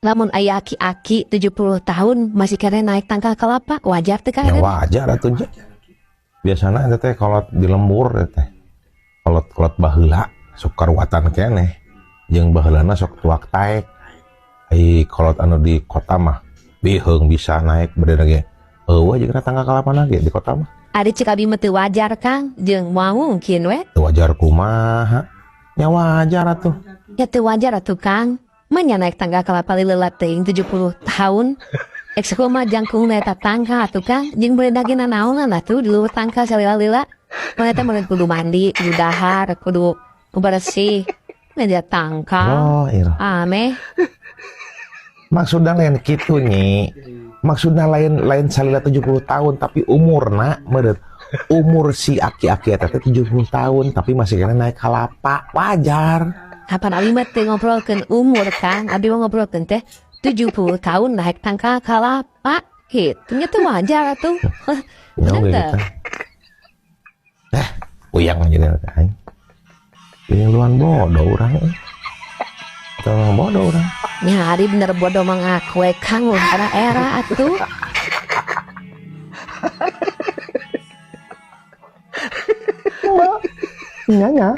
Lamun aya aki-aki 70 tahun masih kere naik tangkal kelapa, wajar teh Ya kan? wajar atuh nya. Biasana eta teh kolot di lembur teh. Kolot baheula sok karuatan keneh. Jeung baheulana sok tuak taek. Ai kolot anu di kota mah biheung bisa naik bade ge. Eueuh jeung tangga kelapa ge di kota mah. Ari cek abi mah teu wajar Kang, jeung moal mungkin we. Teu wajar kumaha? Ya wajar atuh. Ya teu wajar atuh Kang. Manya naik tangga kelapa lila teuing 70 tahun. Ekskul mah jangkung eta tangka atuh Kang, jeung beuneuh daging nanaonan atuh di luhur tangka salila-lila. Mana teh meureun kudu mandi, kudu dahar, kudu bersih. Media tangka. Oh, iya. Ameh. Maksudnya lain kitu nyi. Maksudnya lain salila 70 tahun tapi umurna meureun. Umur si aki-aki eta teh 70 tahun tapi masih kena naik kalapa. Wajar. Kapan abi mah teu ngobrolkeun umur Kang, abi mah ngobrolkeun teh 70 tahun naik tangka kalapa. Kitu nya teh wajar atuh. Ya Bener oke teu? gitu. Uyang aja deh aing. Ini luan bodoh urang. Tolong bodoh urang. Ya hari bener bodoh mangakwe Kang karena era atuh. Nya